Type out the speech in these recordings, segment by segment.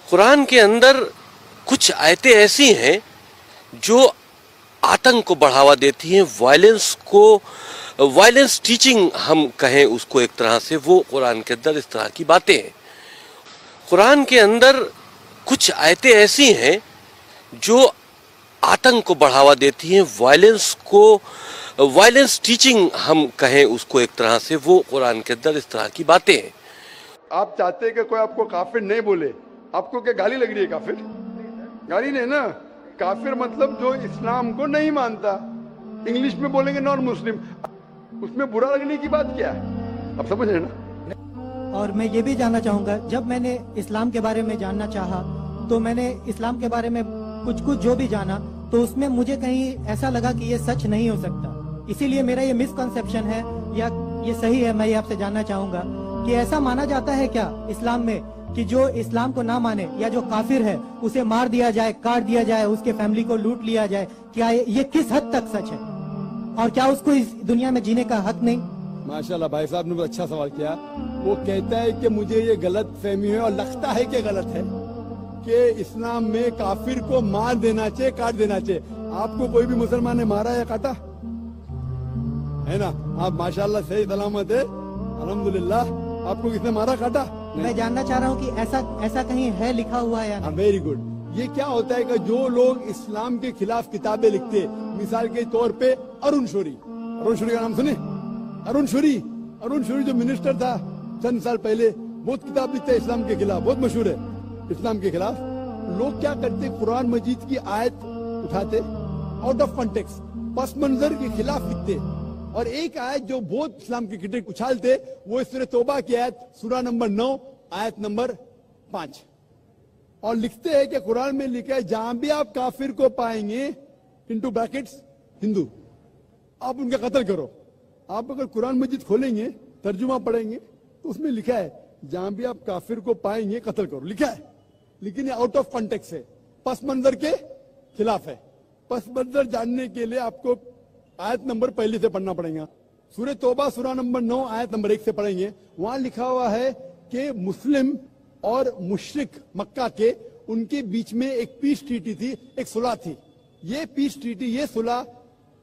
قرآن کے اندر کچھ آیتیں ایسی ہیں جو آتنک کو بڑھاوا دیتی ہیں، وائلنس ٹیچنگ ہم کہیں اس کو ایک طرح سے، وہ قرآن کے اندر اس طرح کی باتیں ہیں۔ قرآن کے اندر کچھ آیتیں ایسی ہیں جو آتنک کو بڑھاوا دیتی ہیں، وائلنس ٹیچنگ ہم کہیں اس کو ایک طرح سے، وہ قرآن کے اندر اس طرح کی باتیں ہیں۔ آپ چاہتے ہیں کہ کوئی آپ کو کافر نہیں بولے، آپ کو کیا گالی لگ رہی ہے؟ کافر گالی نہیں نا، کافر مطلب جو اسلام کو نہیں مانتا، انگلش میں بولیں گے نان مسلم، اس میں برا لگنے کی بات کیا ہے؟ آپ سمجھ رہے نا؟ اور میں یہ بھی جاننا چاہوں گا، جب میں نے اسلام کے بارے میں جاننا چاہا تو میں نے اسلام کے بارے میں کچھ جو بھی جانا تو اس میں مجھے کہیں ایسا لگا کہ یہ سچ نہیں ہو سکتا، اسی لیے میرا یہ مسکنسیپشن ہے یا یہ صحیح ہے، میں یہ آپ سے جاننا چاہوں گا کہ ایسا مانا جاتا ہے کیا اسلام میں کہ جو اسلام کو نہ مانے یا جو کافر ہے اسے مار دیا جائے، کاٹ دیا جائے، اس کے فیملی کو لوٹ لیا جائے؟ کیا یہ کس حد تک سچ ہے اور کیا اس کو اس دنیا میں جینے کا حق نہیں؟ ماشاءاللہ بھائی صاحب نے بہت اچھا سوال کیا۔ وہ کہتا ہے کہ مجھے یہ غلط فہمی ہے اور لگتا ہے کہ غلط ہے کہ اسلام میں کافر کو مار دینا چاہیے، کاٹ دینا چاہیے۔ آپ کو کوئی بھی مسلمان نے مارا یا کاٹا ہے نا؟ آپ ماشاءاللہ صحیح سلامت ہے، الحمدللہ۔ آپ کو کس نے مارا، کاٹا؟ میں جاننا چاہ رہا ہوں کہ ایسا کہیں ہے لکھا ہوا ہے یا نہیں؟ Very good. یہ کیا ہوتا ہے کہ جو لوگ اسلام کے خلاف کتابیں لکھتے، مثال کے طور پہ ارون شوری کا نام سنے؟ ارون شوری جو منسٹر تھا چند سال پہلے، بہت کتاب لکھتے ہیں اسلام کے خلاف، بہت مشہور ہے اسلام کے خلاف۔ لوگ کیا کرتے، قرآن مجید کی آیت اٹھاتے، آؤٹ آف کانٹیکسٹ، پس منظر کے خلاف لکھتے، اور ایک آیت جو بہت اسلام کی کرٹک اچھالتے وہ سورہ توبہ کی آیت، سورہ نمبر 9 آیت نمبر 5، اور لکھتے ہیں کہ قرآن میں لکھا ہے جہاں بھی آپ کافر کو پائیں گے انٹو بریکٹس ہندو، آپ ان کا قتل کرو۔ آپ اگر قرآن مجید کھولیں گے، ترجمہ پڑھیں گے تو اس میں لکھا ہے جہاں بھی آپ کافر کو پائیں گے قتل کرو، لکھا ہے، لیکن یہ آؤٹ آف کانٹیکسٹ ہے، پس منظر کے خلاف ہے۔ پس منظر جاننے کے لیے آپ کو آیت نمبر پہلے سے پڑھنا پڑے گا۔ سورہ توبہ سورہ نمبر 9 آیت نمبر 1 سے پڑھیں گے، وہاں لکھا ہوا ہے کہ مسلم اور مشرک مکہ کے ان کے بیچ میں ایک پیس ٹریٹی تھی، ایک صلح تھی۔ یہ پیس ٹریٹی، یہ صلح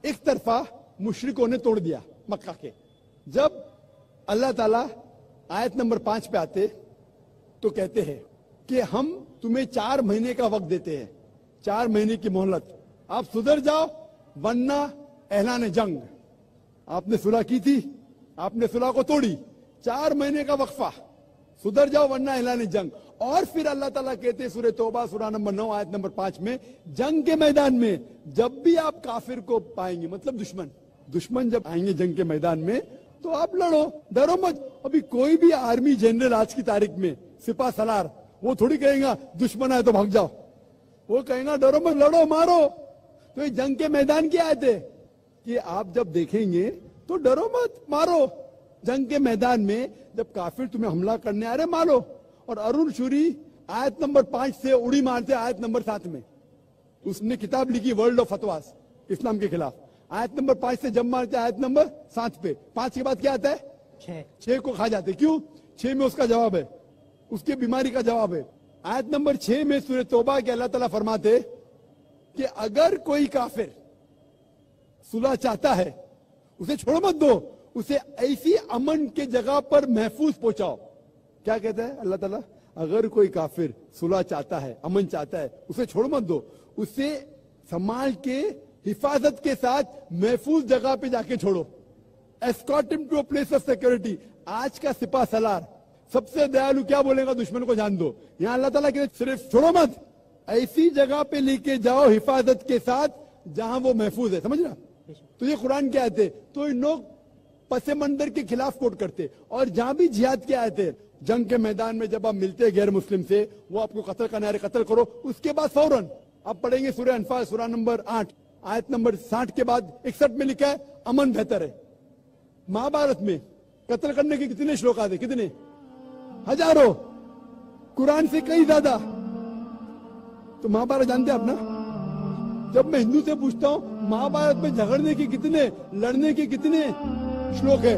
ایک طرفہ مشرکوں نے توڑ دیا مکہ کے۔ جب اللہ تعالیٰ آیت نمبر 5 پہ آتے تو کہتے ہیں کہ ہم تمہیں 4 مہینے کا وقت دیتے ہیں، 4 مہینے کی مہلت، آپ سدھر جاؤ ورنہ اعلان جنگ۔ آپ نے صلح کی تھی، آپ نے صلح کو توڑی، 4 مہینے کا وقفہ، سدھر جاؤ ورنہ اعلان جنگ۔ اور پھر اللہ تعالیٰ کہتے سورہ توبہ سورہ نمبر 9 آیت نمبر 5 میں، جنگ کے میدان میں جب بھی آپ کافر کو پائیں گے، مطلب دشمن جب آئیں گے جنگ کے میدان میں تو آپ لڑو، ڈرو مت۔ ابھی کوئی بھی آرمی جنرل آج کی تاریخ میں، سپاہ سالار، وہ تھوڑی کہیں گا دشمن آئے تو بھاگ جاؤ، وہ کہیں گا ڈرو مت، لڑو، مارو۔ تو یہ جنگ کے میدان کی آیت ہے کہ آپ جب دیکھیں گے تو ڈرو مت، مارو۔ جنگ کے میدان میں جب کافر تمہیں حملہ کرنے آ رہے، مارو۔ اور ارون شوری آیت نمبر 5 سے اڑی مارتے آیت نمبر 7 میں، اس نے کتاب لکھی ورلڈ آف فتواز اسلام کے خلاف، آیت نمبر 5 سے جب مارتے آیت نمبر 7 پہ، 5 کے بعد کیا آتا ہے؟ 6 کو کھا جاتے۔ کیوں؟ 6 میں اس کا جواب ہے، اس کی بیماری کا جواب ہے۔ آیت نمبر 6 میں سورہ توبہ کے اللہ تعالیٰ فرماتے کہ اگر کوئی کافر صلح چاہتا ہے اسے چھوڑ مت دو، اسے ایسی امن کے جگہ پر محفوظ پہنچاؤ۔ کیا کہتا ہے اللہ تعالیٰ؟ اگر کوئی کافر صلح چاہتا ہے، امن چاہتا ہے، اسے چھوڑ مت دو، اسے سنبھال کے حفاظت کے ساتھ محفوظ جگہ پہ جا کے چھوڑو۔ escort him to a place of security۔ آج کا سپاہ سالار سب سے دیالو کیا بولے گا؟ دشمن کو جان دو۔ یہاں اللہ تعالیٰ کہ صرف چھوڑو مت، ایسی جگہ پہ لے کے جاؤ حفاظت کے ساتھ جہاں وہ محفوظ ہے۔ سمجھ رہا؟ تو یہ قرآن کی آیت ہے۔ تو ان لوگ پس منظر کے خلاف کوٹ کرتے، اور جہاں بھی جہاد کی آیت ہے، جنگ کے میدان میں جب آپ ملتے غیر مسلم سے، وہ آپ کو قتل کرنے آ رہے، قتل کرو۔ اس کے بعد فوراً آپ پڑھیں گے سورہ انفال سورہ نمبر 8 آیت نمبر 60 کے بعد 61 میں لکھا ہے امن بہتر ہے۔ مہابھارت میں قتل کرنے کے کتنے شلوکات ہیں؟ کتنے؟ ہزاروں، قرآن سے کئی زیادہ۔ تو مہابھارت جانتے ہیں آپ نا؟ جب میں ہندو سے پوچھتا ہوں مہابھارت میں جھگڑنے کے کتنے، لڑنے کے کتنے شلوک ہے،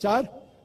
4,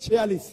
46,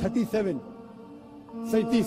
37, 37,